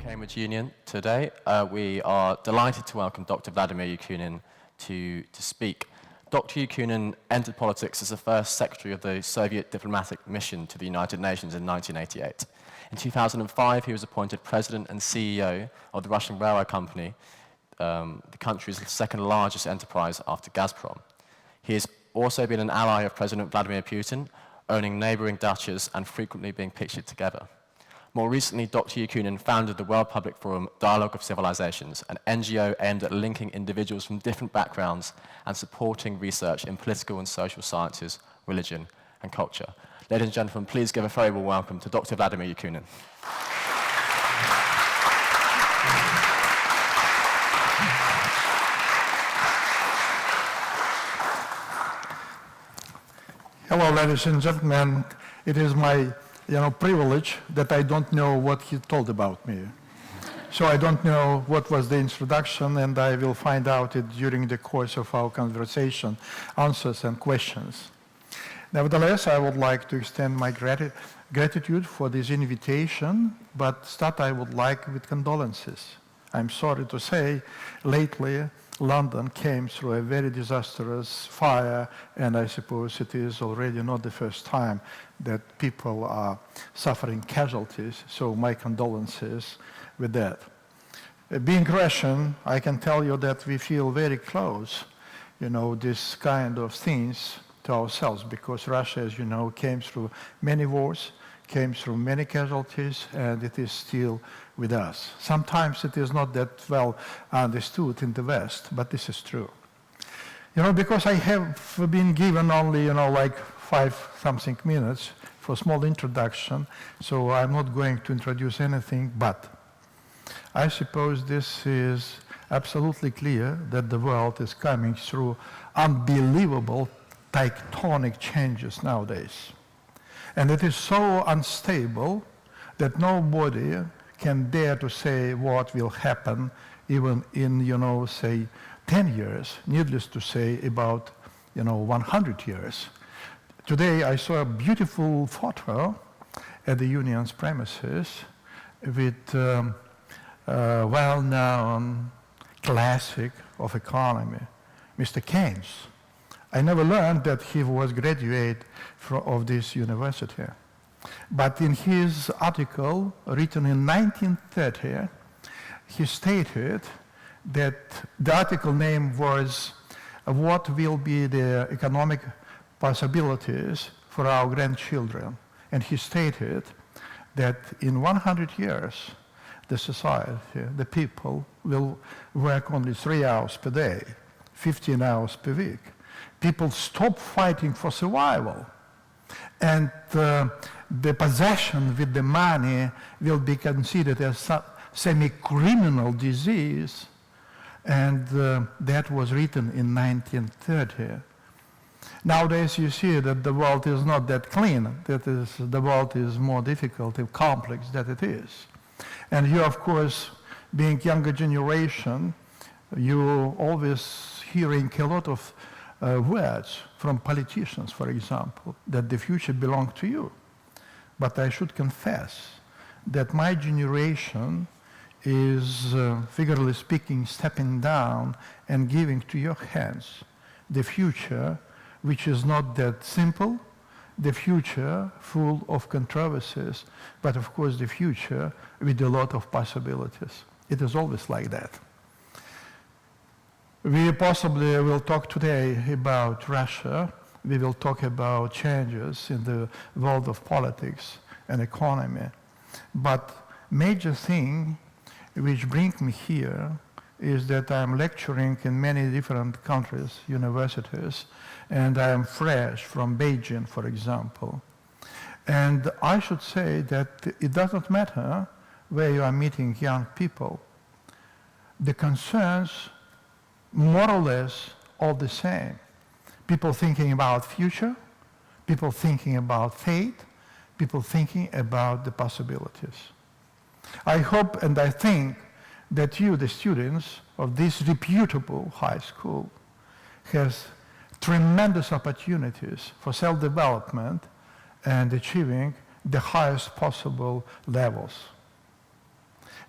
Cambridge Union today. We are delighted to welcome Dr. Vladimir Yakunin to speak. Dr. Yakunin entered politics as the first secretary of the Soviet diplomatic mission to the United Nations in 1988. In 2005, he was appointed president and CEO of the Russian railway company, the country's second largest enterprise after Gazprom. He has also been an ally of President Vladimir Putin, owning neighbouring dachas and frequently being pictured together. More recently, Dr. Yakunin founded the World Public Forum Dialogue of Civilisations, an NGO aimed at linking individuals from different backgrounds and supporting research in political and social sciences, religion and culture. Ladies and gentlemen, please give a very warm welcome to Dr. Vladimir Yakunin. Hello, ladies and gentlemen. It is my privilege that I don't know what he told about me. So I don't know what was the introduction, and I will find out it during the course of our conversation, answers and questions. Nevertheless, I would like to extend my gratitude for this invitation, but start I would like with condolences. I'm sorry to say, lately, London came through a very disastrous fire, and I suppose it is already not the first time that people are suffering casualties, so my condolences with that. Being Russian, I can tell you that we feel very close, this kind of things to ourselves, because Russia, as you know, came through many wars, came through many casualties, and it is still with us. Sometimes it is not that well understood in the West, but this is true. Because I have been given only, like 5-something minutes for a small introduction, so I'm not going to introduce anything, but I suppose this is absolutely clear that the world is coming through unbelievable tectonic changes nowadays. And it is so unstable that nobody can dare to say what will happen even in, say, 10 years, needless to say, about, 100 years. Today I saw a beautiful photo at the Union's premises with a well-known classic of economy, Mr. Keynes. I never learned that he was graduate of this university. But in his article, written in 1930, he stated that the article name was "What will be the economic possibilities for our grandchildren?" And he stated that in 100 years, the society, the people, will work only 3 hours per day, 15 hours per week. People stop fighting for survival. And the possession with the money will be considered as semi-criminal disease, and that was written in 1930. Nowadays you see that the world is not that clean, the world is more difficult and complex than it is. And you, of course, being younger generation, you always hearing a lot of words from politicians, for example, that the future belongs to you. But I should confess that my generation is, figuratively speaking, stepping down and giving to your hands the future, which is not that simple, the future full of controversies, but of course the future with a lot of possibilities. It is always like that. We possibly will talk today about Russia. We will talk about changes in the world of politics and economy. But major thing which brings me here is that I'm lecturing in many different countries, universities, and I am fresh from Beijing, for example. And I should say that it doesn't matter where you are meeting young people. The concerns more or less all the same. People thinking about future, people thinking about fate, people thinking about the possibilities. I hope and I think that you, the students of this reputable high school, has tremendous opportunities for self-development and achieving the highest possible levels.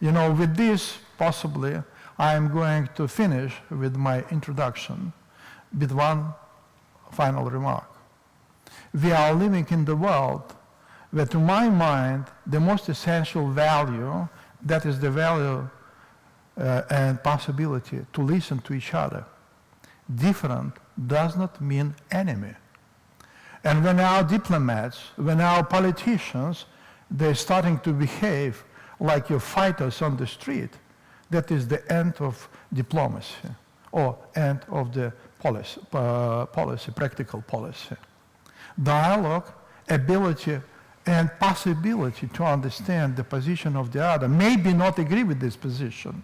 With this, possibly, I am going to finish with my introduction with one final remark. We are living in the world where, to my mind, the most essential value, that is the value and possibility to listen to each other. Different does not mean enemy. And when our diplomats, when our politicians, they're starting to behave like your fighters on the street, that is the end of diplomacy or end of the policy, practical policy. Dialogue, ability, and possibility to understand the position of the other, maybe not agree with this position,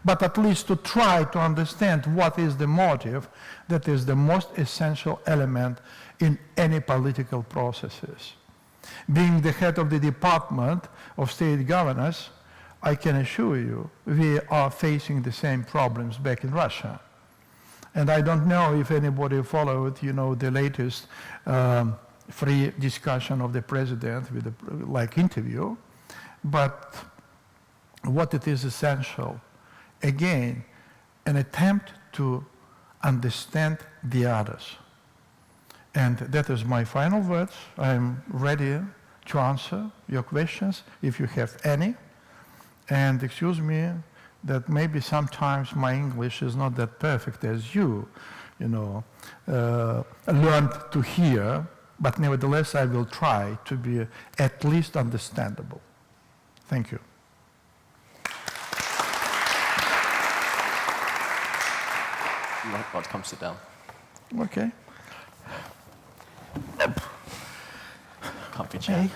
but at least to try to understand what is the motive, that is the most essential element in any political processes. Being the head of the Department of State Governance, I can assure you, we are facing the same problems back in Russia. And I don't know if anybody followed, the latest free discussion of the president with the interview, but what it is essential, again, an attempt to understand the others. And that is my final words. I'm ready to answer your questions if you have any. And excuse me that maybe sometimes my English is not that perfect as you learned to hear, but nevertheless I will try to be at least understandable. Thank you. You might like to come sit down. Okay. Comfy chair.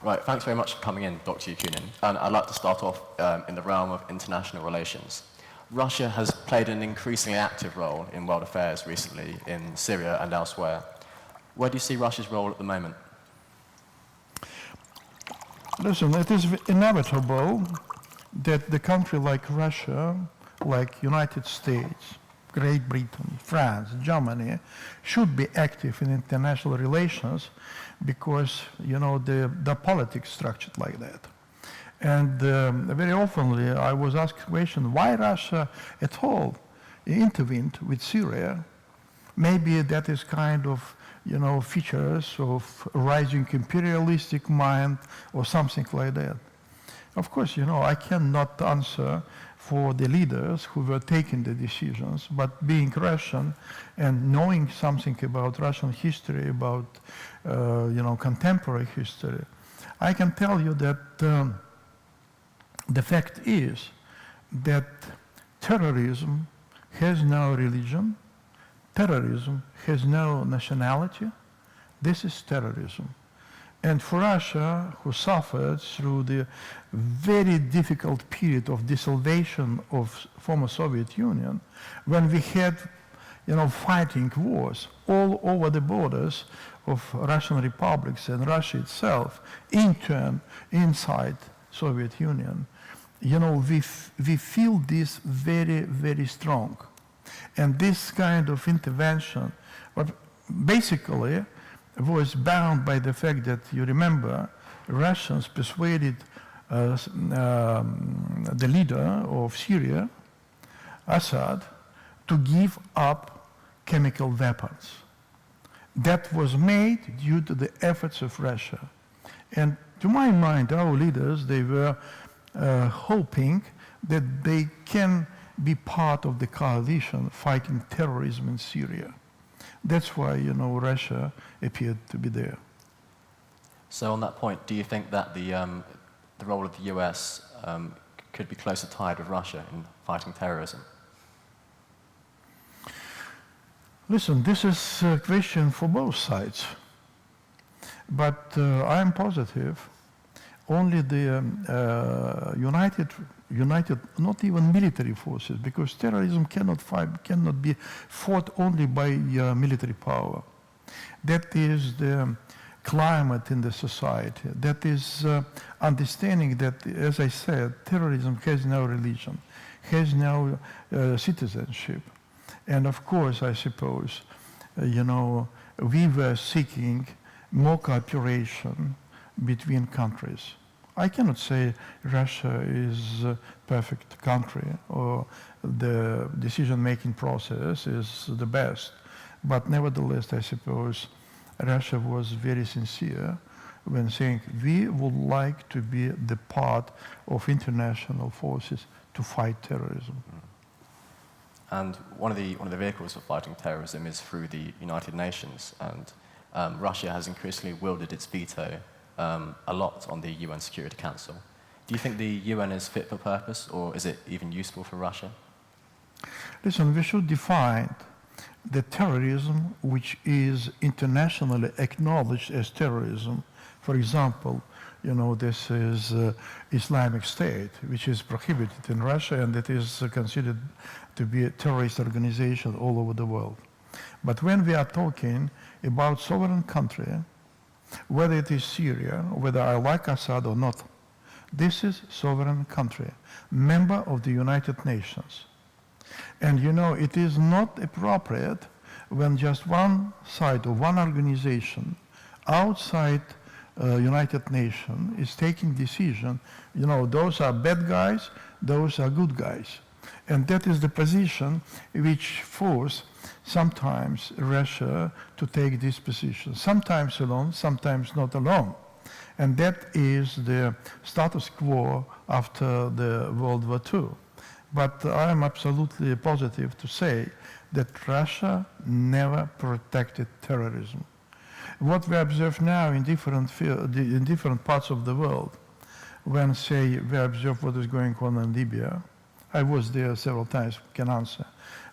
Right, thanks very much for coming in, Dr. Yakunin. And I'd like to start off in the realm of international relations. Russia has played an increasingly active role in world affairs recently in Syria and elsewhere. Where do you see Russia's role at the moment? Listen, it is inevitable that the country like Russia, like United States, Great Britain, France, Germany, should be active in international relations because, the politics structured like that. And very often I was asked the question, why Russia at all intervened with Syria? Maybe that is kind of, features of rising imperialistic mind or something like that. Of course, I cannot answer for the leaders who were taking the decisions, but being Russian and knowing something about Russian history, about contemporary history, I can tell you that the fact is that terrorism has no religion, terrorism has no nationality. This is terrorism. And for Russia, who suffered through the very difficult period of dissolution of former Soviet Union, when we had, fighting wars all over the borders of Russian republics and Russia itself, in turn, inside Soviet Union, we feel this very, very strong. And this kind of intervention, basically, was bound by the fact that, you remember, Russians persuaded the leader of Syria, Assad, to give up chemical weapons. That was made due to the efforts of Russia. And to my mind, our leaders, they were hoping that they can be part of the coalition fighting terrorism in Syria. That's why, Russia appeared to be there. So on that point, do you think that the role of the US could be closer tied with Russia in fighting terrorism? Listen, this is a question for both sides. But I am positive only the united, not even military forces, because terrorism cannot be fought only by military power. That is the climate in the society. That is understanding that, as I said, terrorism has no religion, has no citizenship. And of course, I suppose, we were seeking more cooperation, between countries. I cannot say Russia is a perfect country or the decision-making process is the best, but nevertheless, I suppose Russia was very sincere when saying we would like to be the part of international forces to fight terrorism. And one of the vehicles for fighting terrorism is through the United Nations, and Russia has increasingly wielded its veto a lot on the UN Security Council. Do you think the UN is fit for purpose, or is it even useful for Russia? Listen, we should define the terrorism which is internationally acknowledged as terrorism. For example, this is Islamic State, which is prohibited in Russia, and it is considered to be a terrorist organization all over the world. But when we are talking about sovereign country, whether it is Syria, whether I like Assad or not, this is sovereign country, member of the United Nations. And it is not appropriate when just one side or one organization outside United Nations is taking decision, those are bad guys, those are good guys. And that is the position which force sometimes Russia to take this position, sometimes alone, sometimes not alone. And that is the status quo after the World War II. But I am absolutely positive to say that Russia never protected terrorism. What we observe now in different parts of the world, when, say, we observe what is going on in Libya, I was there several times, can answer,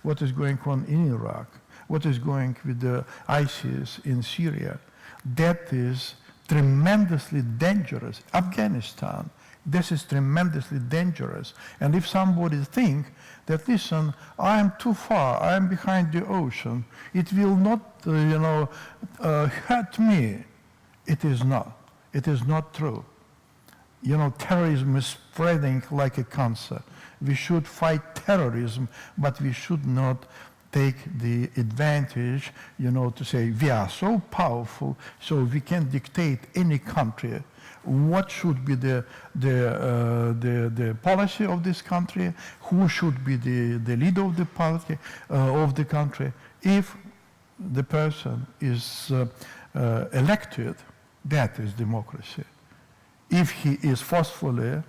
what is going on in Iraq, what is going with the ISIS in Syria, that is tremendously dangerous. Afghanistan, this is tremendously dangerous. And if somebody thinks that, listen, I am too far, I am behind the ocean, it will not, hurt me, it is not. It is not true. Terrorism is spreading like a cancer. We should fight terrorism, but we should not take the advantage, to say we are so powerful, so we can dictate any country what should be the policy of this country, who should be the leader of the party of the country. If the person is elected, that is democracy. If he is forcefully,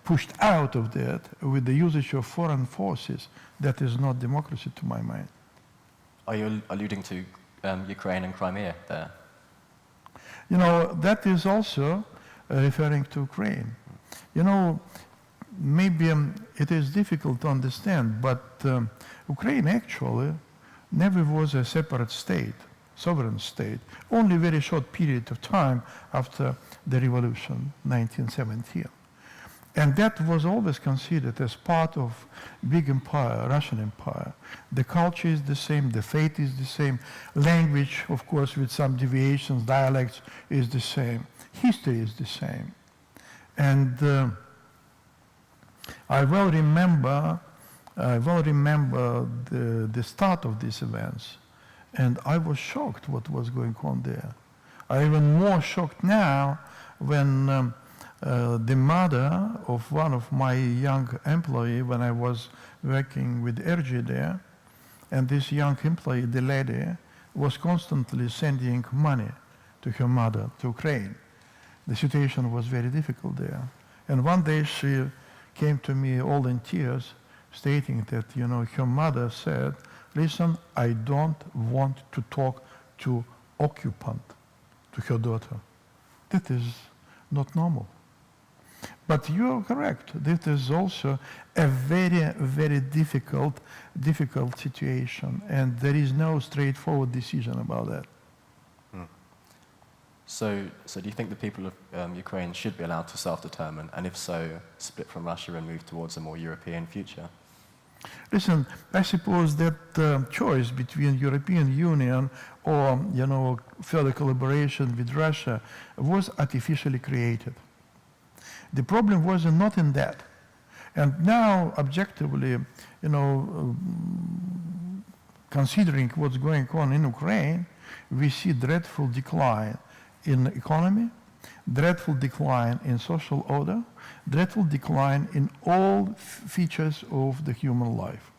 pushed out of that with the usage of foreign forces, that is not democracy to my mind. Are you alluding to Ukraine and Crimea there? That is also referring to Ukraine. Maybe it is difficult to understand, but Ukraine actually never was a separate state, sovereign state, only a very short period of time after the revolution, 1917. And that was always considered as part of big empire, Russian Empire. The culture is the same, the faith is the same, language, of course, with some deviations, dialects is the same, history is the same. And I well remember the start of these events, and I was shocked what was going on there. I'm even more shocked now when the mother of one of my young employees, when I was working with RG there, and this young employee, the lady, was constantly sending money to her mother, to Ukraine. The situation was very difficult there. And one day she came to me all in tears, stating that, her mother said, listen, I don't want to talk to occupant, to her daughter. That is not normal. But you are correct. This is also a very, very difficult situation, and there is no straightforward decision about that. So do you think the people of Ukraine should be allowed to self-determine, and if so, split from Russia and move towards a more European future? Listen, I suppose that choice between European Union or, further collaboration with Russia was artificially created. The problem was not in that. And now, objectively, considering what's going on in Ukraine, we see dreadful decline in economy, dreadful decline in social order, dreadful decline in all features of the human life.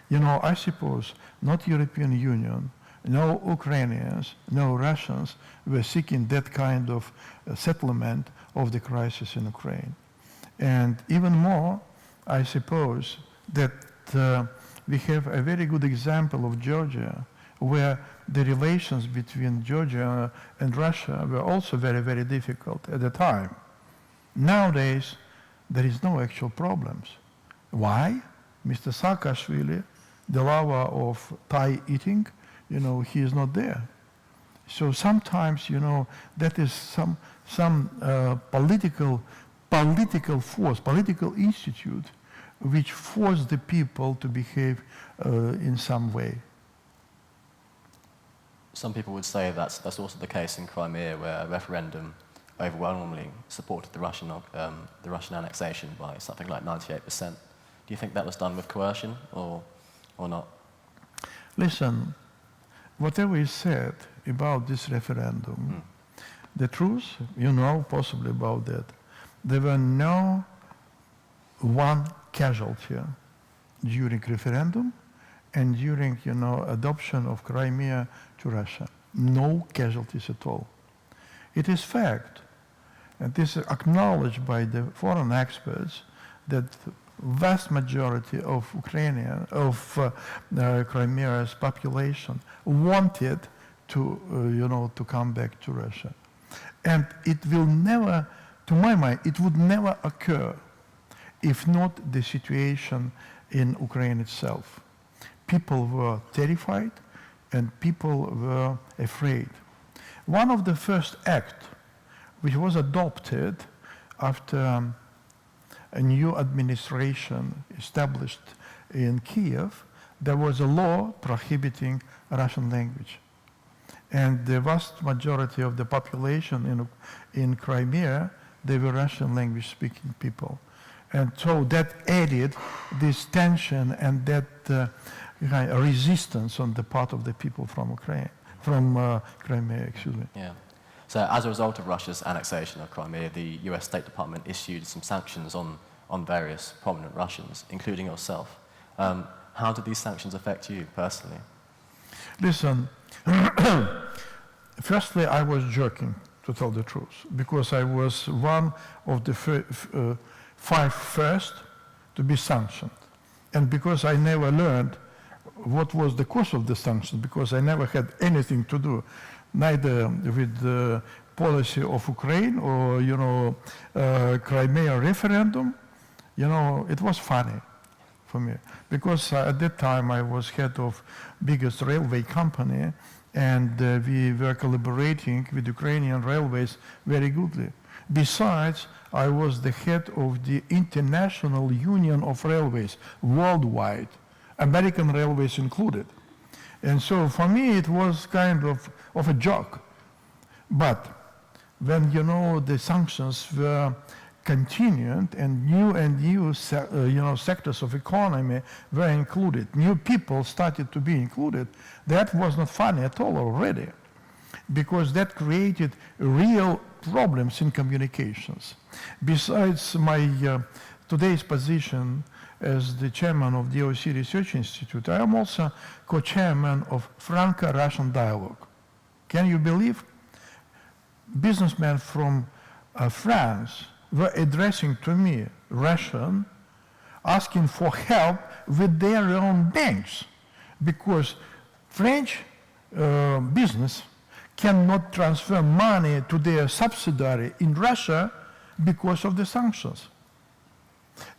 You know, I suppose not European Union, no Ukrainians, no Russians were seeking that kind of settlement of the crisis in Ukraine. And even more, I suppose that we have a very good example of Georgia, where the relations between Georgia and Russia were also very, very difficult at the time. Nowadays, there is no actual problems. Why? Mr. Saakashvili, the lover of Thai eating, you know, he is not there. So sometimes, you know, that is some political force, political institute, which force the people to behave in some way. Some people would say that's also the case in Crimea, where a referendum overwhelmingly supported the Russian annexation by something like 98%. Do you think that was done with coercion or not? Listen, whatever is said about this referendum, the truth, you know possibly about that, there were no one casualty during referendum and during, you know, adoption of Crimea to Russia. No casualties at all. It is fact, and this is acknowledged by the foreign experts, that vast majority of Crimea's population wanted to, you know, to come back to Russia. And it will never, to my mind, it would never occur if not the situation in Ukraine itself. People were terrified and people were afraid. One of the first acts which was adopted after a new administration established in Kiev, there was a law prohibiting Russian language. And the vast majority of the population in Crimea, they were Russian language speaking people. And so that added this tension and that resistance on the part of the people from Ukraine, from Crimea, excuse me. Yeah. So as a result of Russia's annexation of Crimea, the US State Department issued some sanctions on various prominent Russians, including yourself. How did these sanctions affect you personally? Listen, firstly, I was joking, to tell the truth, because I was one of the five first to be sanctioned. And because I never learned what was the cause of the sanctions, because I never had anything to do, neither with the policy of Ukraine or, you know, Crimea referendum, you know, it was funny for me. Because at that time I was head of biggest railway company, and we were collaborating with Ukrainian railways very goodly. Besides, I was the head of the International Union of Railways worldwide, American Railways included. And so for me it was kind of a joke. But when, you know, the sanctions were continued and new sectors of economy were included, new people started to be included, that was not funny at all already, because that created real problems in communications. Besides my today's position as the chairman of the DOC Research Institute, I am also co-chairman of Franco-Russian Dialogue. Can you believe? Businessmen from France were addressing to me Russian, asking for help with their own banks, because French business cannot transfer money to their subsidiary in Russia because of the sanctions.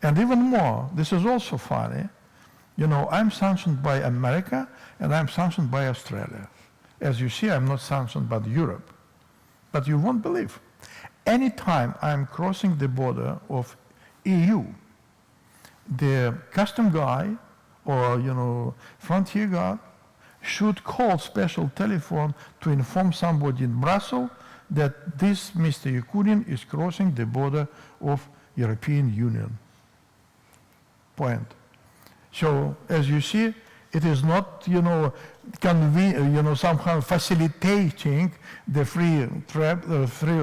And even more, this is also funny, you know, I'm sanctioned by America and I'm sanctioned by Australia. As you see, I'm not sanctioned by Europe. But you won't believe. Anytime I'm crossing the border of EU, the custom guy or, you know, frontier guard should call special telephone to inform somebody in Brussels that this Mr. Yakunin is crossing the border of European Union. Point. So, as you see, It is not, somehow facilitating the free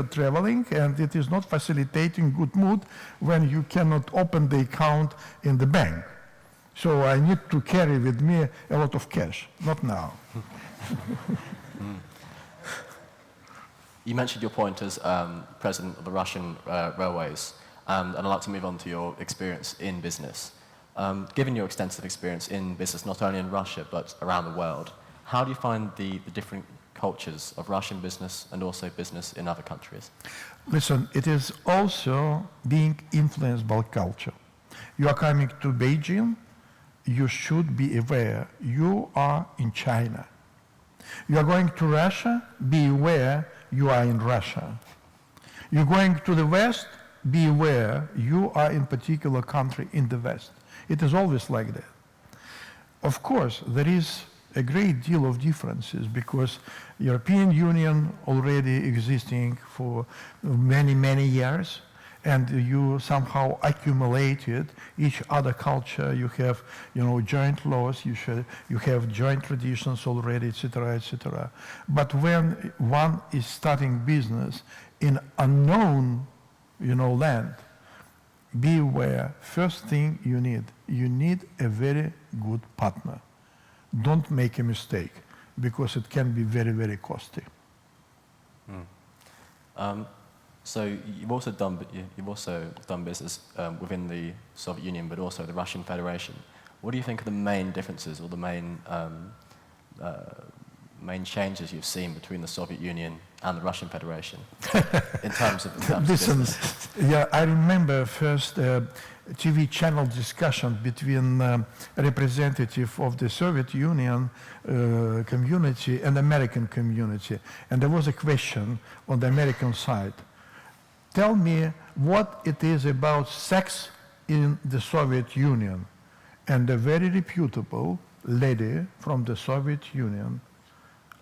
traveling, and it is not facilitating good mood when you cannot open the account in the bank. So I need to carry with me a lot of cash, not now. You mentioned your point as president of the Russian Railways, and I'd like to move on to your experience in business. Given your extensive experience in business, not only in Russia, but around the world, how do you find the different cultures of Russian business and also business in other countries? Listen, it is also being influenced by culture. You are coming to Beijing, you should be aware you are in China. You are going to Russia, be aware you are in Russia. You're going to the West, be aware you are in particular country in the West. It is always like that. Of course, there is a great deal of differences because European Union already existing for many, many years, and you somehow accumulated each other culture. You have, joint laws. You have joint traditions already, etc., etc. But when one is starting business in unknown, land, be aware. First thing you need a very good partner. Don't make a mistake because it can be very, very costly. So you've also done business within the Soviet Union, but also the Russian Federation. What do you think are the main differences or the main changes you've seen between the Soviet Union and the Russian Federation in terms of business? Yeah, I remember first TV channel discussion between a representative of the Soviet Union community and American community, and there was a question on the American side. Tell me what it is about sex in the Soviet Union. And a very reputable lady from the Soviet Union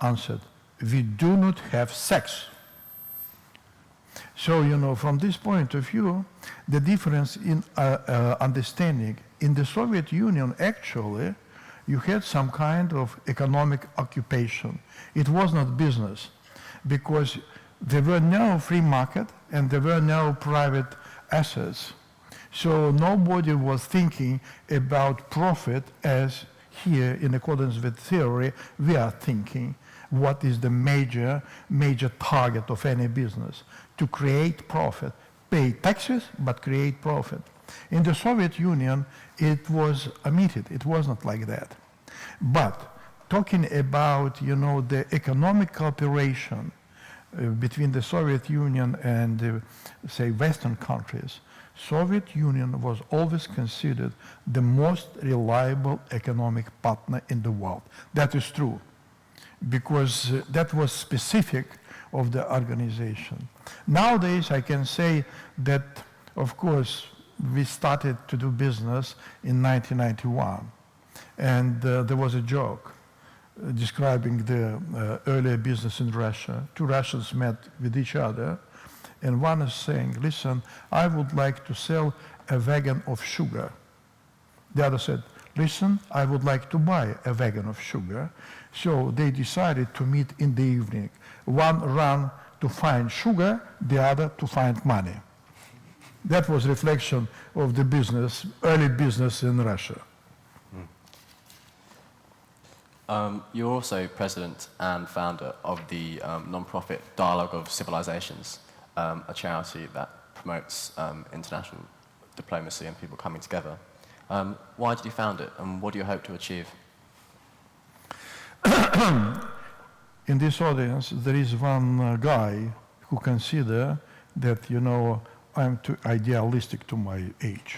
answered, we do not have sex. So, from this point of view, the difference in understanding, in the Soviet Union, actually, you had some kind of economic occupation. It was not business, because there were no free market and there were no private assets. So nobody was thinking about profit as here, in accordance with theory, we are thinking what is the major target of any business, to create profit, pay taxes, but create profit. In the Soviet Union, it was omitted. It was not like that. But talking about, the economic cooperation between the Soviet Union and, say, Western countries, Soviet Union was always considered the most reliable economic partner in the world. That is true, because that was specific of the organization. Nowadays, I can say that, of course, we started to do business in 1991, and there was a joke describing the earlier business in Russia. Two Russians met with each other, and one is saying, listen, I would like to sell a wagon of sugar. The other said, listen, I would like to buy a wagon of sugar. So they decided to meet in the evening. One ran to find sugar, the other to find money. That was reflection of the business, early business in Russia. You're also president and founder of the non-profit Dialogue of Civilisations, a charity that promotes international diplomacy and people coming together. Why did you found it, and what do you hope to achieve? In this audience, there is one guy who considers that, I'm too idealistic to my age.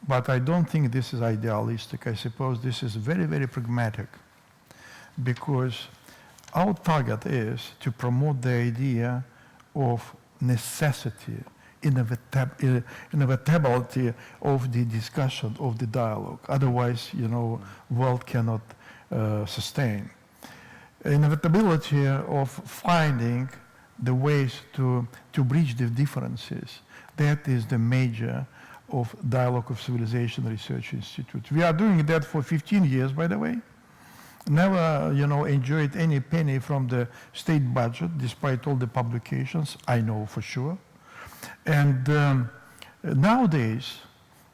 But I don't think this is idealistic. I suppose this is very, very pragmatic, because our target is to promote the idea of necessity, inevitability of the discussion, of the dialogue. Otherwise, world cannot sustain. Inevitability of finding the ways to bridge the differences. That is the major of Dialogue of Civilization Research Institute. We are doing that for 15 years, by the way. Never, enjoyed any penny from the state budget, despite all the publications, I know for sure. And nowadays,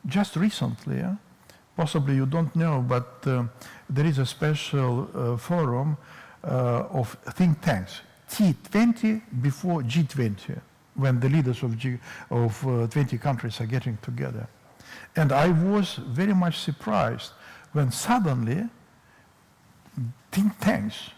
just recently, possibly you don't know, but there is a special forum of think tanks, T20 before G20, when the leaders of 20 countries are getting together. And I was very much surprised when suddenly think tanks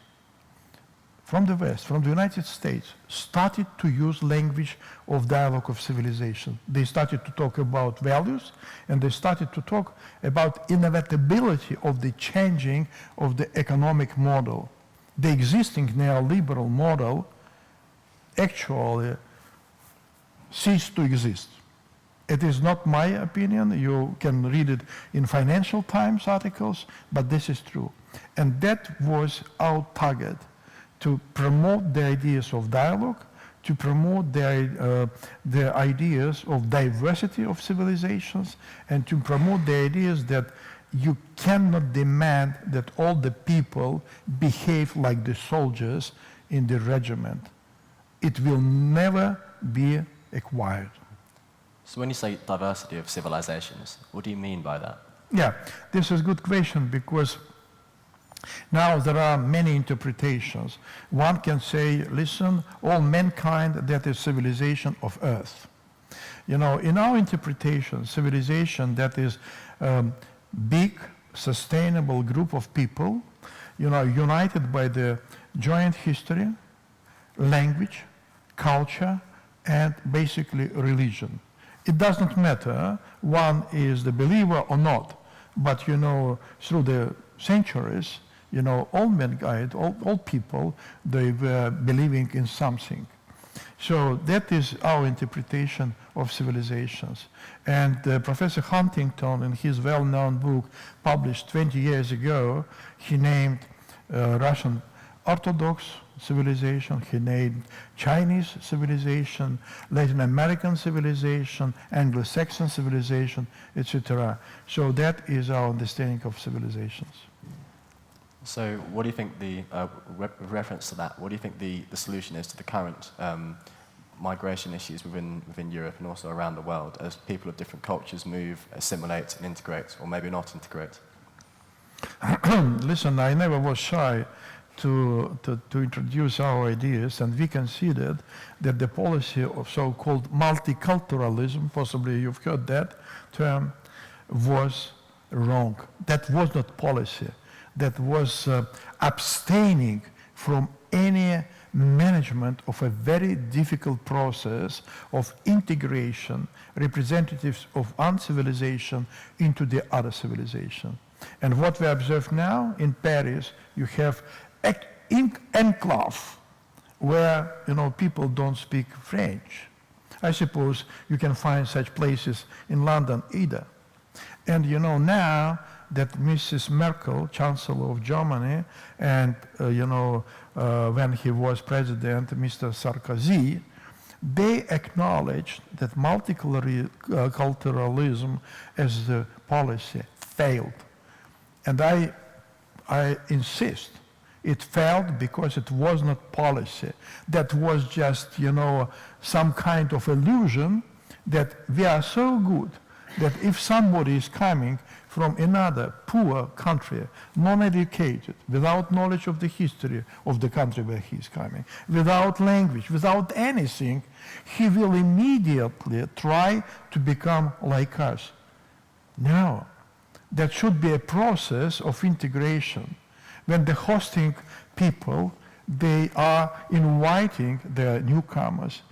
from the West, from the United States, started to use language of dialogue of civilization. They started to talk about values, and they started to talk about inevitability of the changing of the economic model. The existing neoliberal model actually ceased to exist. It is not my opinion. You can read it in Financial Times articles, but this is true. And that was our target, to promote the ideas of dialogue, to promote the ideas of diversity of civilizations, and to promote the ideas that you cannot demand that all the people behave like the soldiers in the regiment. It will never be acquired. So when you say diversity of civilizations, what do you mean by that? Yeah, this is a good question, because now there are many interpretations. One can say, listen, all mankind, that is civilization of Earth. In our interpretation, civilization, that is big, sustainable group of people, united by the joint history, language, culture, and basically religion. It does not matter one is the believer or not, but through the centuries, all mankind, all people, they were believing in something. So that is our interpretation of civilizations. And Professor Huntington, in his well-known book published 20 years ago, he named Russian Orthodox civilization, he named Chinese civilization, Latin American civilization, Anglo-Saxon civilization, etc. So that is our understanding of civilizations. So what do you think with reference to that, what do you think the solution is to the current migration issues within Europe and also around the world as people of different cultures move, assimilate and integrate, or maybe not integrate? Listen, I never was shy to introduce our ideas, and we considered that the policy of so-called multiculturalism, possibly you've heard that term, was wrong. That was not policy. That was abstaining from any management of a very difficult process of integration, representatives of one civilization into the other civilization. And what we observe now in Paris, you have enclave where people don't speak French. I suppose you can find such places in London either. And now that Mrs. Merkel, Chancellor of Germany, and when he was president, Mr. Sarkozy, they acknowledged that multiculturalism as the policy failed. And I insist, it failed because it was not policy. That was just, some kind of illusion that we are so good that if somebody is coming from another poor country, non-educated, without knowledge of the history of the country where he is coming, without language, without anything, he will immediately try to become like us. No, that should be a process of integration. When the hosting people, they are inviting the newcomers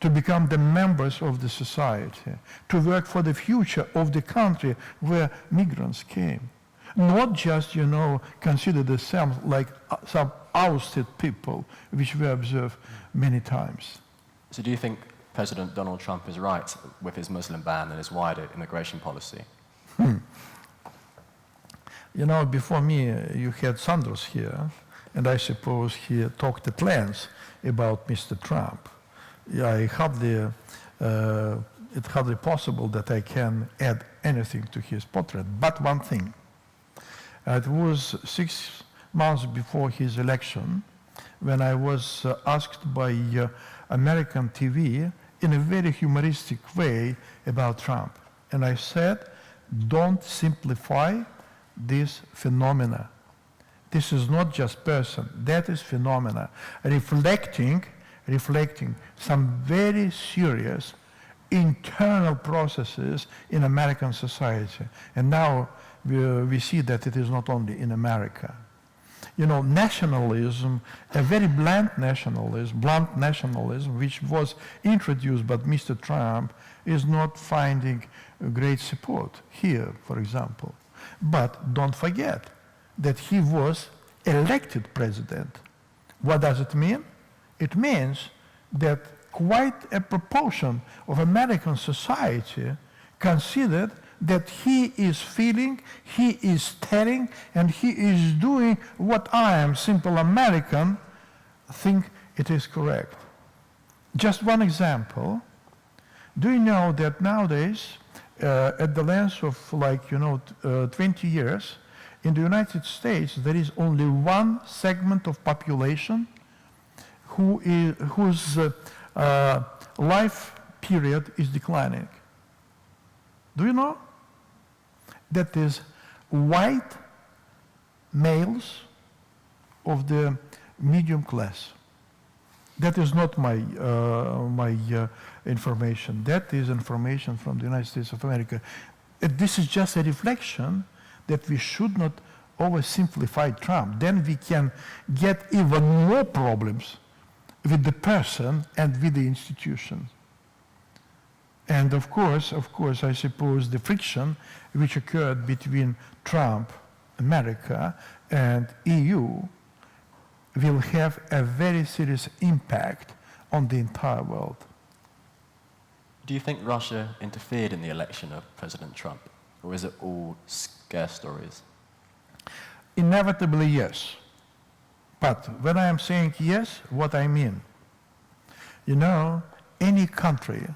to become the members of the society, to work for the future of the country where migrants came. Not just, consider themselves like some ousted people, which we observe many times. So do you think President Donald Trump is right with his Muslim ban and his wider immigration policy? Before me, you had Sandros here, and I suppose he talked at length about Mr. Trump. I hardly it's hardly possible that I can add anything to his portrait. But one thing, it was 6 months before his election when I was asked by American TV in a very humoristic way about Trump. And I said, don't simplify this phenomena. This is not just person, that is phenomena, reflecting some very serious internal processes in American society. And now we see that it is not only in America. You know, nationalism, a very blunt nationalism, which was introduced by Mr. Trump, is not finding great support here, for example. But don't forget that he was elected president. What does it mean? It means that quite a proportion of American society considered that he is feeling, he is telling, and he is doing what I am, simple American, think it is correct. Just one example. Do you know that nowadays, at the length of 20 years, in the United States, there is only one segment of population whose life period is declining. Do you know? That is white males of the medium class. That is not my information. That is information from the United States of America. This is just a reflection that we should not oversimplify Trump. Then we can get even more problems with the person and with the institution. And of course, I suppose the friction which occurred between Trump, America, and EU will have a very serious impact on the entire world. Do you think Russia interfered in the election of President Trump, or is it all scare stories? Inevitably, yes. But when I am saying yes, what I mean? You know, any country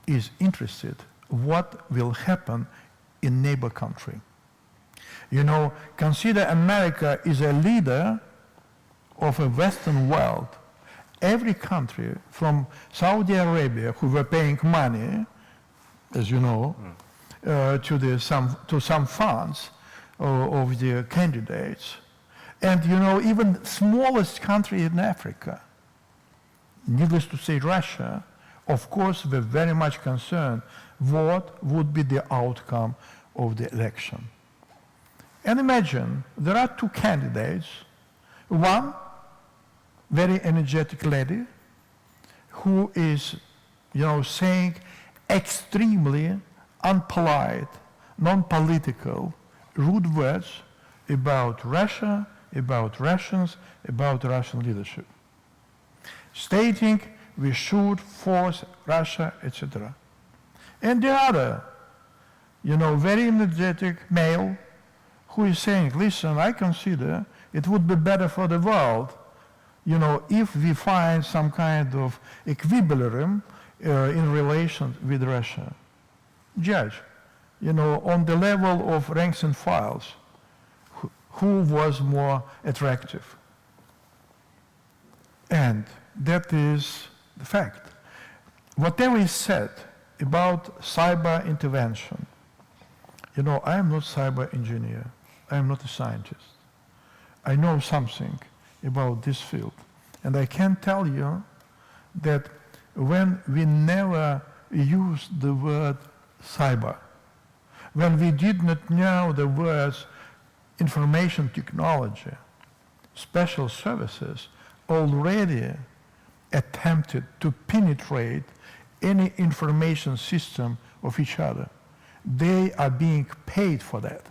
is interested what will happen in neighbor country. You know, consider America is a leader of a Western world. Every country from Saudi Arabia, who were paying money, as you know, to some funds of the candidates, and you know, even smallest country in Africa, needless to say Russia, of course, were very much concerned what would be the outcome of the election. And imagine, there are two candidates, one very energetic lady who is, you know, saying extremely unpolite, non-political, rude words about Russia, about Russians, about Russian leadership, stating we should force Russia, etc. And the other, you know, very energetic male who is saying, listen, I consider it would be better for the world, you know, if we find some kind of equilibrium in relation with Russia. Judge, you know, on the level of ranks and files, who was more attractive? And that is the fact. Whatever is said about cyber intervention, you know, I am not cyber engineer. I am not a scientist. I know something about this field. And I can tell you that when we never used the word cyber, when we did not know the words information technology, special services already attempted to penetrate any information system of each other. They are being paid for that.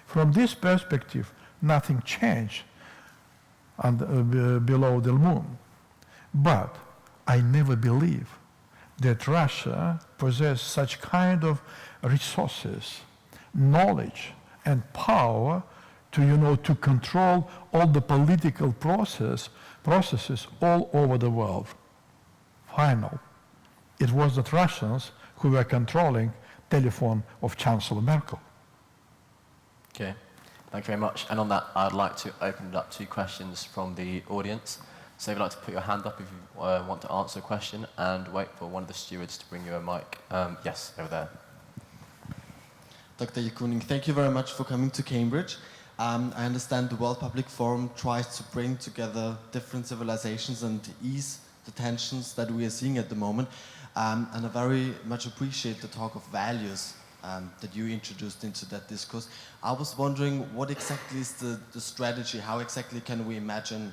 From this perspective, nothing changed below the moon. But I never believe that Russia possesses such kind of resources, knowledge, and power to, you know, to control all the political processes all over the world. Final. It was the Russians who were controlling telephone of Chancellor Merkel. Okay, thank you very much. And on that, I'd like to open it up to questions from the audience. So if you'd like to put your hand up if you want to answer a question, and wait for one of the stewards to bring you a mic. Yes, over there. Dr. Yakunin, thank you very much for coming to Cambridge. I understand the World Public Forum tries to bring together different civilizations and ease the tensions that we are seeing at the moment. And I very much appreciate the talk of values that you introduced into that discourse. I was wondering what exactly is the strategy? How exactly can we imagine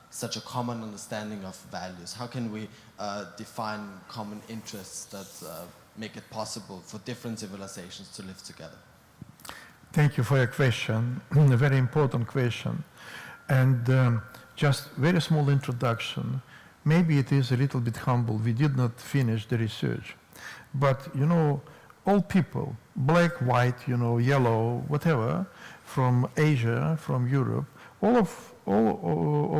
such a common understanding of values? How can we define common interests that make it possible for different civilizations to live together? Thank you for your question, a very important question. And just very small introduction. Maybe it is a little bit humble. We did not finish the research. But, you know, all people, black, white, you know, yellow, whatever, from Asia, from Europe, all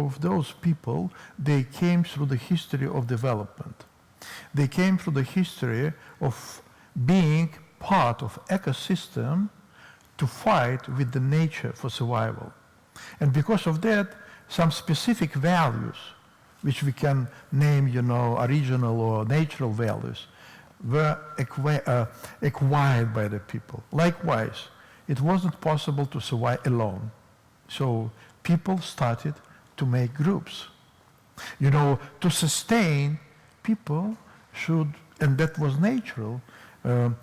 of those people, they came through the history of development. They came through the history of being part of ecosystem to fight with the nature for survival. And because of that, some specific values, which we can name, you know, original or natural values, were acquired by the people. Likewise, it wasn't possible to survive alone. So people started to make groups. You know, to sustain, people should, and that was natural,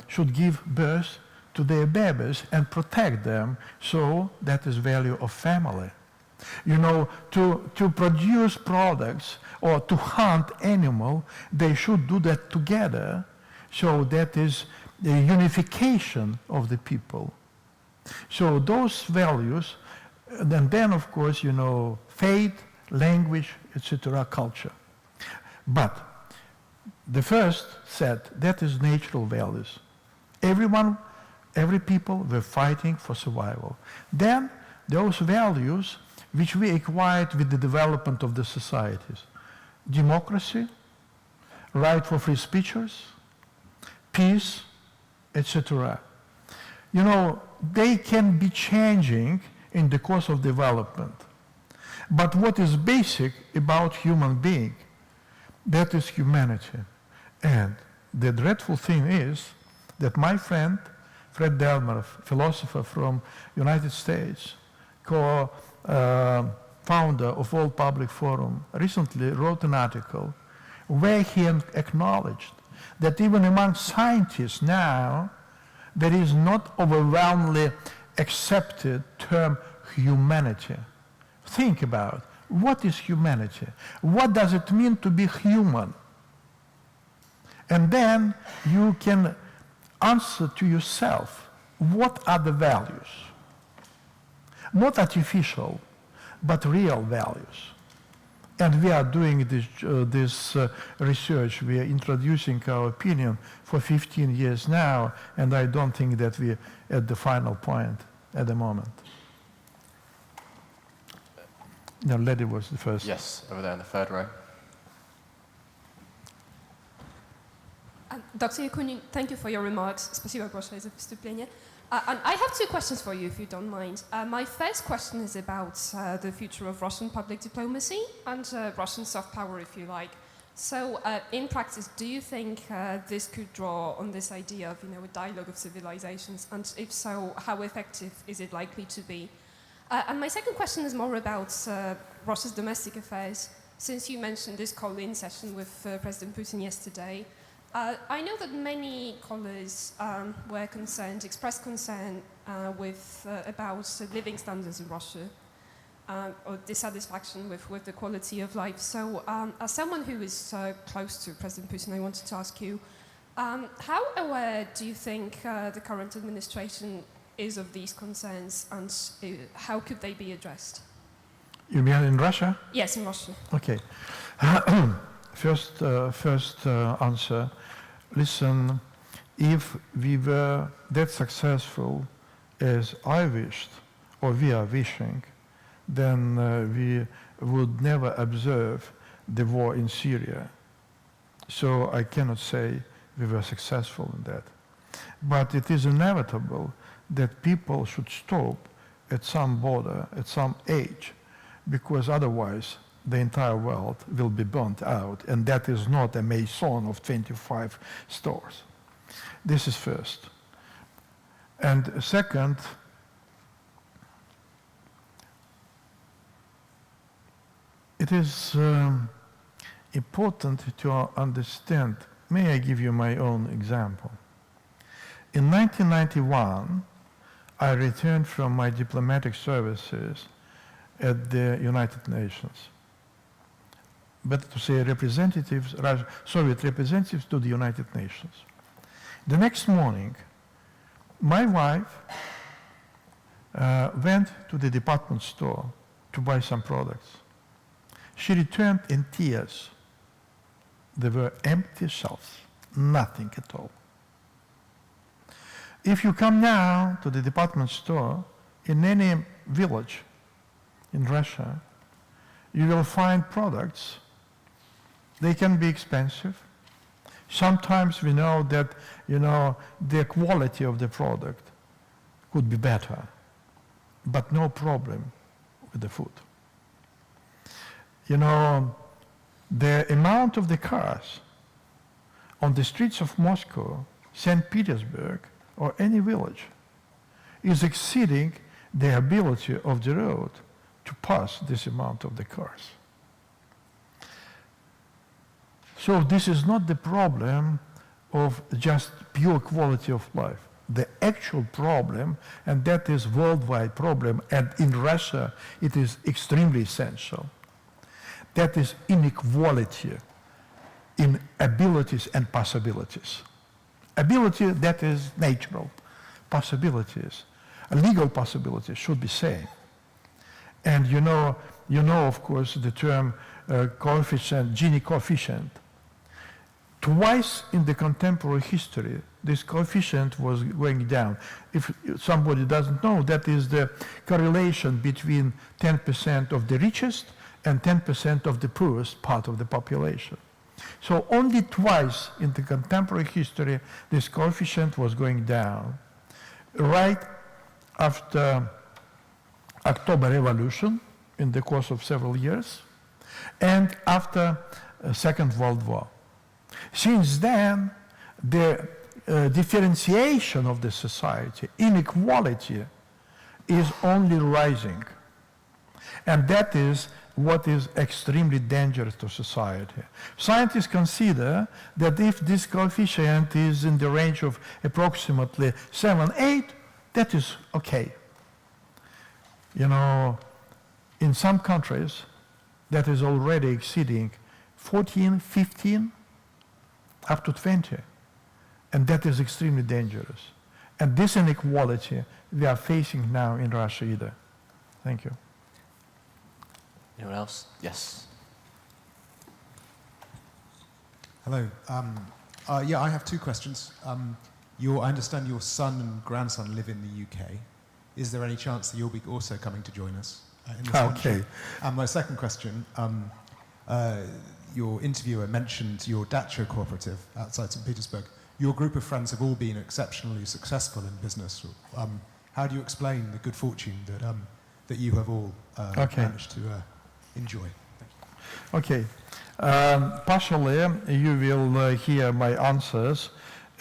should give birth to their babies and protect them. So that is value of family. You know, to produce products or to hunt animal, they should do that together. So that is the unification of the people. So those values, and then of course, you know, faith, language, etc., culture. But the first set, that is natural values. Everyone, every people were fighting for survival. Then those values which we acquired with the development of the societies. Democracy, right for free speeches, peace, etc. You know, they can be changing in the course of development. But what is basic about human being, that is humanity. And the dreadful thing is that my friend, Fred Delmer, a philosopher from United States, founder of World Public Forum, recently wrote an article where he acknowledged that even among scientists now, there is not overwhelmingly accepted term humanity. Think about what is humanity? What does it mean to be human? And then you can answer to yourself, what are the values? Not artificial, but real values. And we are doing this research. We are introducing our opinion for 15 years now, and I don't think that we're at the final point at the moment. No, lady was the first. Yes, over there in the third row. Dr. Yakunin, thank you for your remarks. Спасибо большое за выступление. And I have two questions for you, if you don't mind. My first question is about the future of Russian public diplomacy and Russian soft power, if you like. So, in practice, do you think this could draw on this idea of, a dialogue of civilizations? And if so, how effective is it likely to be? And my second question is more about Russia's domestic affairs. Since you mentioned this call-in session with President Putin yesterday, I know that many callers were concerned, expressed concern about living standards in Russia, or dissatisfaction with the quality of life. So, as someone who is close to President Putin, I wanted to ask you, how aware do you think the current administration is of these concerns, and how could they be addressed? You mean in Russia? Yes, in Russia. Okay. First answer. Listen, if we were that successful as I wished, or we are wishing, then we would never observe the war in Syria. So I cannot say we were successful in that. But it is inevitable that people should stop at some border, at some age, because otherwise the entire world will be burnt out, and that is not a maison of 25 stores. This is first. And second, it is important to understand. May I give you my own example? In 1991, I returned from my diplomatic services at the United Nations. Better to say representatives, Soviet representatives to the United Nations. The next morning, my wife went to the department store to buy some products. She returned in tears. There were empty shelves, nothing at all. If you come now to the department store in any village in Russia, you will find products. They can be expensive. Sometimes we know that, the quality of the product could be better, but no problem with the food. The amount of the cars on the streets of Moscow, St. Petersburg, or any village is exceeding the ability of the road to pass this amount of the cars. So this is not the problem of just pure quality of life. The actual problem, and that is worldwide problem, and in Russia it is extremely essential, that is inequality in abilities and possibilities. Ability, that is natural. Possibilities, legal possibilities should be same. And you know, of course, the term coefficient, Gini coefficient. Twice in the contemporary history, this coefficient was going down. If somebody doesn't know, that is the correlation between 10% of the richest and 10% of the poorest part of the population. So only twice in the contemporary history, this coefficient was going down. Right after October Revolution, in the course of several years, and after Second World War. Since then, the differentiation of the society, inequality, is only rising. And that is what is extremely dangerous to society. Scientists consider that if this coefficient is in the range of approximately 7, 8, that is okay. In some countries, that is already exceeding 14, 15, up to 20. And that is extremely dangerous. And this inequality we are facing now in Russia either. Thank you. Anyone else? Yes. Hello. I have two questions. I understand your son and grandson live in the UK. Is there any chance that you'll be also coming to join us in this country? And my second question, your interviewer mentioned your dacha cooperative outside St. Petersburg. Your group of friends have all been exceptionally successful in business. How do you explain the good fortune that you have all managed to enjoy? Thank you. Okay. Partially, you will hear my answers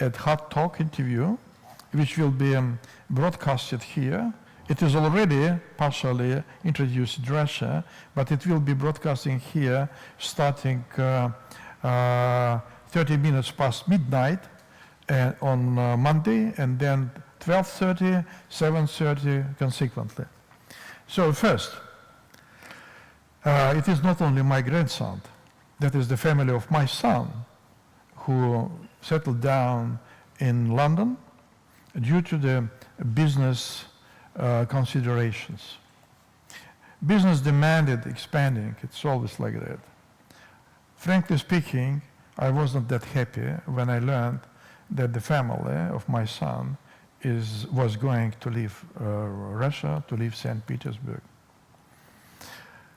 at Hot Talk interview, which will be broadcasted here. It is already partially introduced in Russia, but it will be broadcasting here starting 30 minutes past midnight on Monday, and then 12:30, 7:30 consequently. So first, it is not only my grandson, that is the family of my son, who settled down in London due to the business considerations. Business demanded expanding, it's always like that. Frankly speaking, I wasn't that happy when I learned that the family of my son was going to leave Russia, to leave St. Petersburg.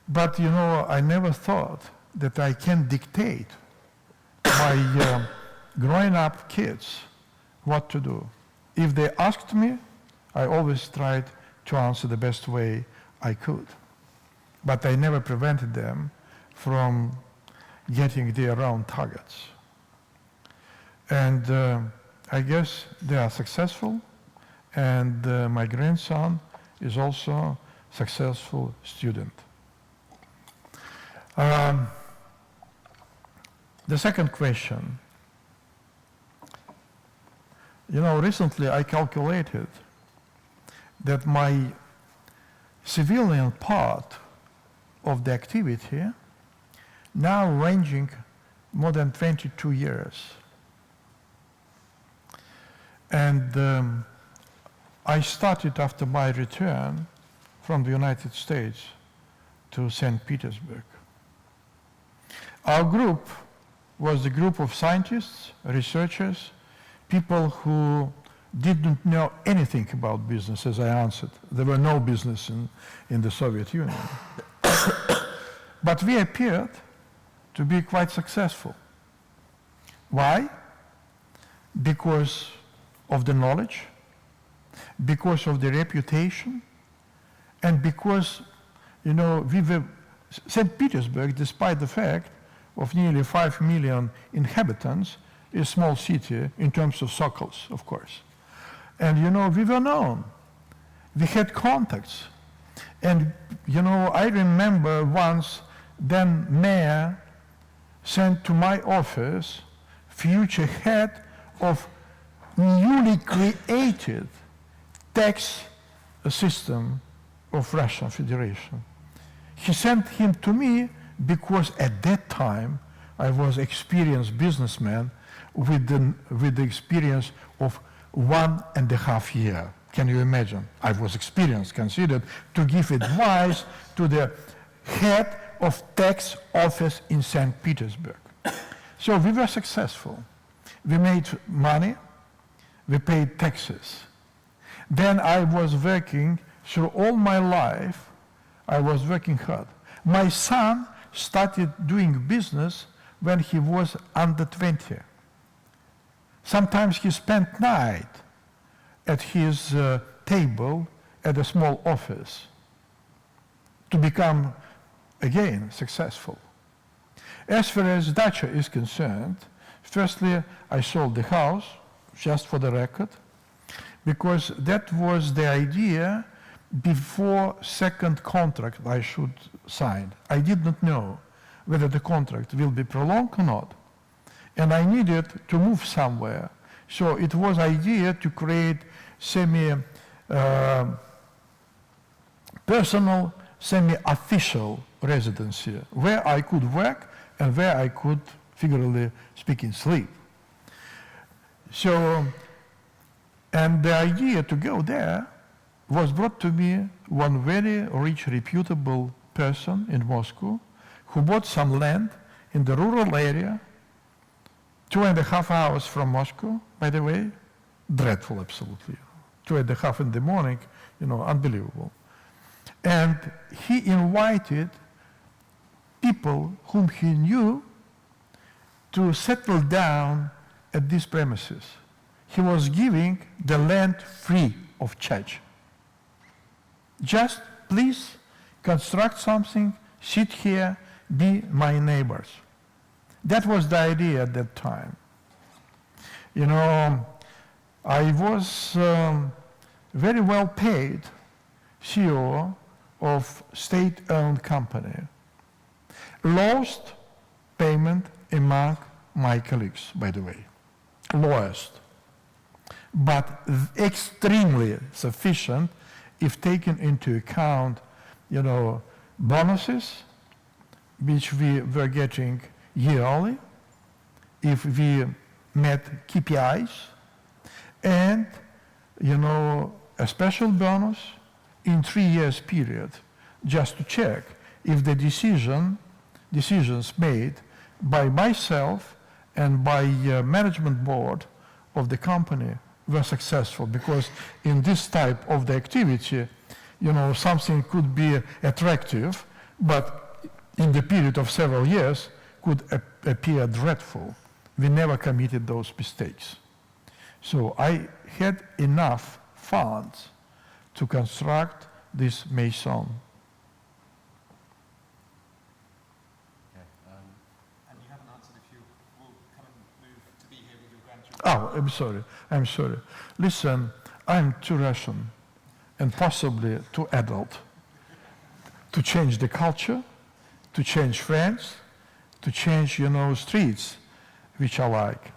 But I never thought that I can dictate my growing up kids what to do. If they asked me, I always tried to answer the best way I could. But I never prevented them from getting their own targets. And I guess they are successful, and my grandson is also a successful student. The second question. You know, recently I calculated that my civilian part of the activity now ranging more than 22 years. And I started after my return from the United States to St. Petersburg. Our group was a group of scientists, researchers, people who didn't know anything about business, as I answered. There were no business in the Soviet Union. But we appeared to be quite successful. Why? Because of the knowledge, because of the reputation, and because, you know, St. Petersburg, despite the fact of nearly 5 million inhabitants, is a small city in terms of circles, of course. And, you know, we were known. We had contacts. And, you know, I remember once then mayor sent to my office future head of newly created tax system of Russian Federation. He sent him to me because at that time I was experienced businessman with the experience of 1.5 years. Can you imagine? I was experienced, considered to give advice to the head of tax office in St. Petersburg. So we were successful. We made money, we paid taxes. Then I was working through all my life, I was working hard. My son started doing business when he was under 20. Sometimes he spent night at his table at a small office to become, again, successful. As far as dacha is concerned, firstly, I sold the house, just for the record, because that was the idea before second contract I should sign. I did not know whether the contract will be prolonged or not. And I needed to move somewhere. So it was idea to create semi-personal, semi-official residency where I could work and where I could, figuratively speaking, sleep. So, and the idea to go there was brought to me one very rich, reputable person in Moscow who bought some land in the rural area, 2.5 hours from Moscow, by the way, dreadful, absolutely. 2.5 in the morning, you know, unbelievable. And he invited people whom he knew to settle down at these premises. He was giving the land free of charge. Just please construct something, sit here, be my neighbors. That was the idea at that time. You know, I was very well paid CEO of state-owned company. Lowest payment among my colleagues, by the way. Lowest. But extremely sufficient if taken into account, you know, bonuses, which we were getting yearly, if we met KPIs, and, you know, a special bonus in 3 years period, just to check if the decisions made by myself and by management board of the company were successful, because in this type of the activity, you know, something could be attractive, but in the period of several years could appear dreadful we never committed those mistakes. So I had enough funds to construct this maison. And you haven't answered if you will come and move to be here with your grandchildren. Oh, I'm sorry. Listen, I'm too Russian and possibly too adult to change the culture, to change friends, to change, streets, which I like.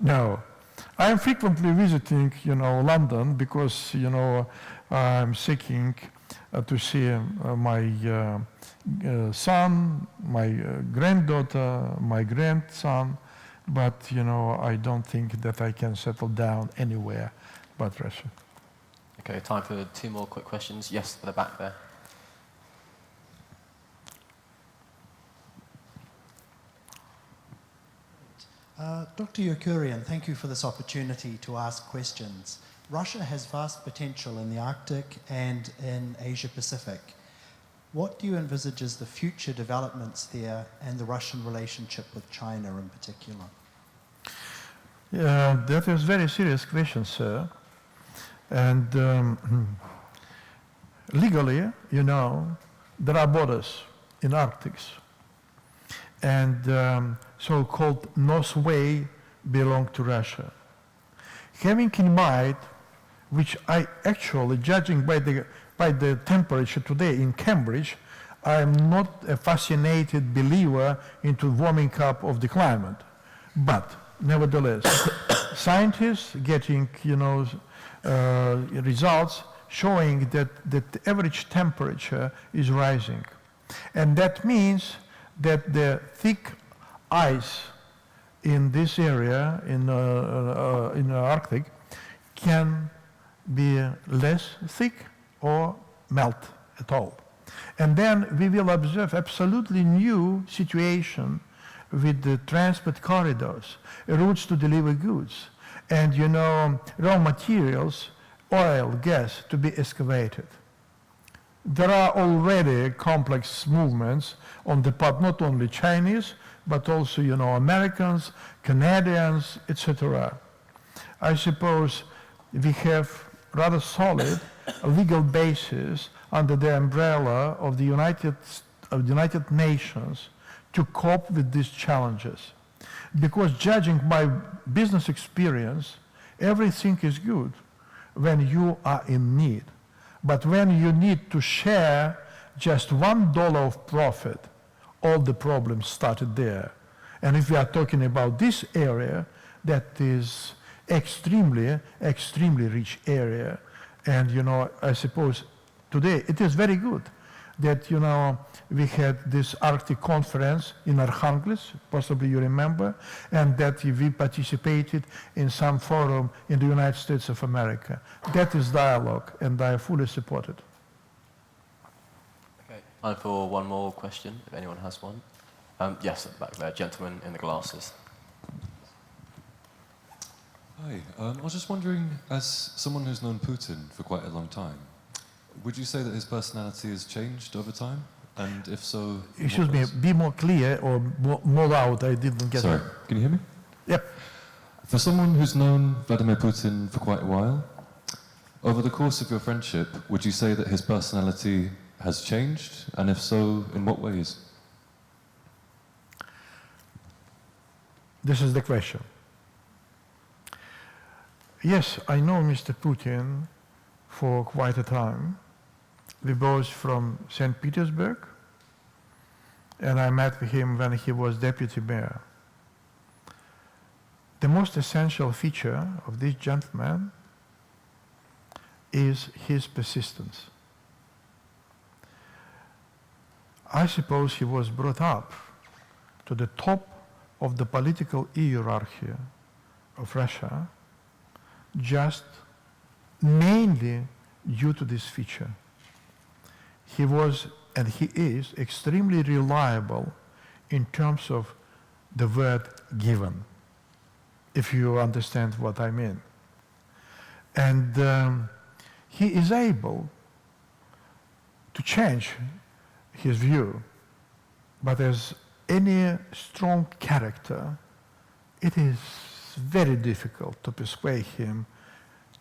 No. I'm frequently visiting, London because, I'm seeking to see my son, my granddaughter, my grandson, but, I don't think that I can settle down anywhere but Russia. Okay, time for 2 more quick questions. Yes, at the back there. Dr. Yakunin, thank you for this opportunity to ask questions. Russia has vast potential in the Arctic and in Asia Pacific. What do you envisage as the future developments there and the Russian relationship with China in particular? Yeah, that is a very serious question, sir. And legally, there are borders in Arctic. And so-called North Way belong to Russia. Having in mind, which I actually, judging by the temperature today in Cambridge, I am not a fascinated believer into warming up of the climate. But nevertheless, scientists getting, results showing that the average temperature is rising. And that means that the thick ice in this area, in the Arctic, can be less thick or melt at all. And then we will observe absolutely new situation with the transport corridors, routes to deliver goods, and raw materials, oil, gas to be excavated. There are already complex movements on the part not only Chinese, but also Americans, Canadians, etc. I suppose we have rather solid legal basis under the umbrella of the United Nations to cope with these challenges. Because judging by business experience, everything is good when you are in need. But when you need to share just $1 of profit, all the problems started there. And if we are talking about this area, that is extremely, extremely rich area. And, I suppose today it is very good that, we had this Arctic conference in Arkhangelsk, possibly you remember, and that we participated in some forum in the United States of America. That is dialogue, and I fully support it. Okay, time for 1 more question, if anyone has one. Yes, at the back there, gentleman in the glasses. Hi, I was just wondering, as someone who's known Putin for quite a long time, would you say that his personality has changed over time? And if so... Excuse me, be more clear or more loud, I didn't get it. Sorry, can you hear me? Yep. For someone who's known Vladimir Putin for quite a while, over the course of your friendship, would you say that his personality has changed? And if so, in what ways? This is the question. Yes, I know Mr. Putin for quite a time. We both from St. Petersburg, and I met with him when he was deputy mayor. The most essential feature of this gentleman is his persistence. I suppose he was brought up to the top of the political hierarchy of Russia just mainly due to this feature. He was, and he is, extremely reliable in terms of the word given, if you understand what I mean. And he is able to change his view, but as any strong character, it is very difficult to persuade him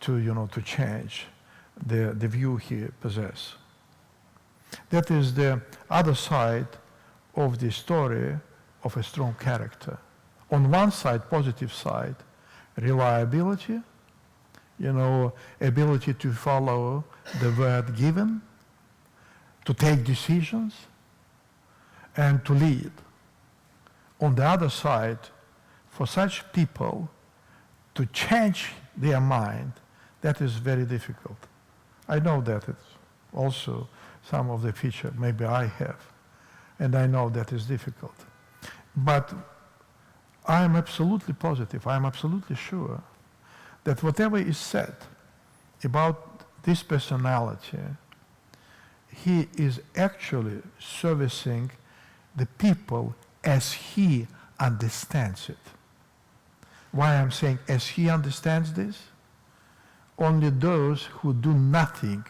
to change the view he possesses. That is the other side of the story of a strong character. On one side, positive side, reliability, ability to follow the word given, to take decisions, and to lead. On the other side, for such people to change their mind, that is very difficult. I know that it's also some of the feature maybe I have, and I know that is difficult. But I am absolutely positive, I am absolutely sure that whatever is said about this personality, he is actually servicing the people as he understands it. Why I'm saying as he understands this? Only those who do nothing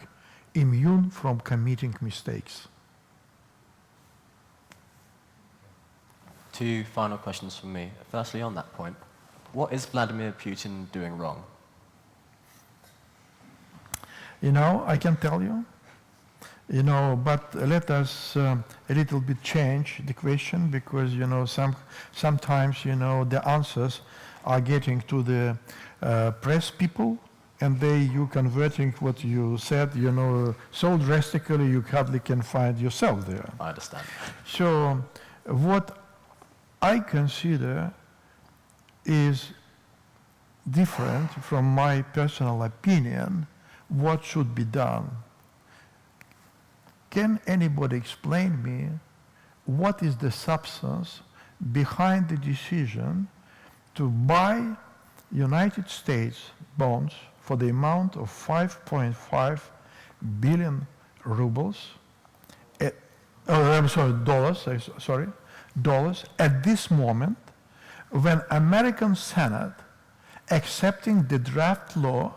immune from committing mistakes. Two final questions from me. Firstly, on that point, what is Vladimir Putin doing wrong? I can tell you, but let us a little bit change the question, because, sometimes, the answers are getting to the press people, and you converting what you said, so drastically you hardly can find yourself there. I understand. So what I consider is different from my personal opinion, what should be done. Can anybody explain me what is the substance behind the decision to buy United States bonds for the amount of 5.5 billion rubles, dollars at this moment, when American Senate accepting the draft law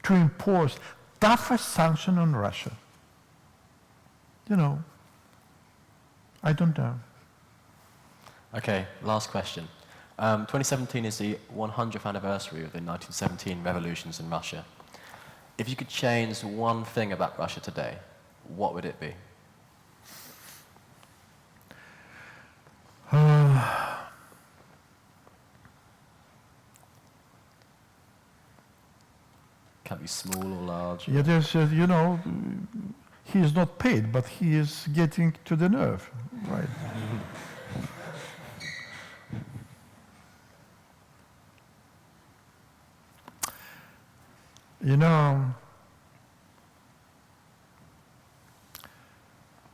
to impose toughest sanction on Russia? I don't know. Okay, last question. 2017 is the 100th anniversary of the 1917 revolutions in Russia. If you could change one thing about Russia today, what would it be? Can be small or large. Yeah, there's, he is not paid, but he is getting to the nerve, right?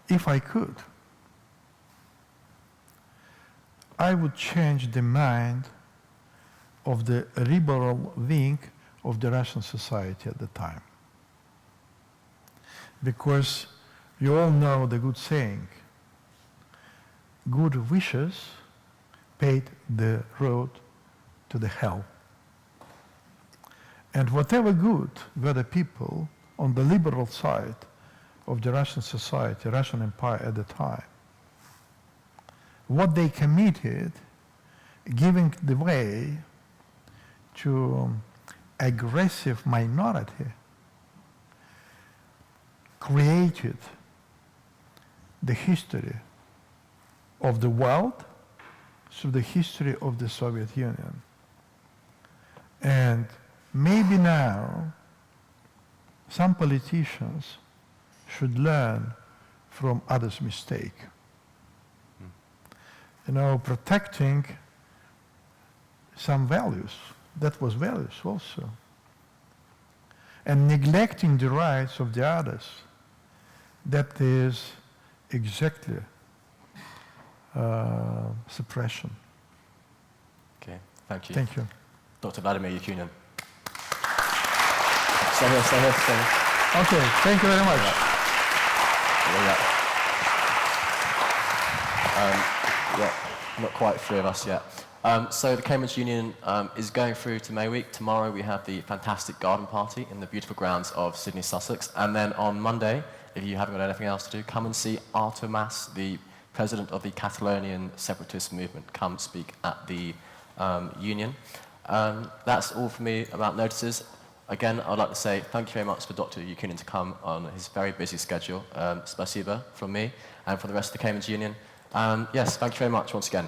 If I could, I would change the mind of the liberal wing of the Russian society at the time. Because you all know the good saying, good wishes paved the road to the hell. And whatever good were the people on the liberal side of the Russian society, Russian Empire at the time, what they committed, giving the way to aggressive minority, created the history of the world through the history of the Soviet Union. And maybe now some politicians should learn from others' mistake. Protecting some values, that was values also. And neglecting the rights of the others, that is exactly suppression. Okay, thank you. Thank you. Dr. Vladimir Yakunin. Stay here, stay here, stay here. Okay, thank you very much. Not quite three of us yet. So the Cambridge Union is going through to May Week. Tomorrow we have the fantastic garden party in the beautiful grounds of Sydney, Sussex. And then on Monday, if you haven't got anything else to do, come and see Artur Mas, the president of the Catalonian separatist movement, come speak at the Union. That's all for me about notices. Again, I'd like to say thank you very much for Dr. Yakunin to come on his very busy schedule. Spasiba from me and from the rest of the Cambridge Union. Yes, thank you very much once again.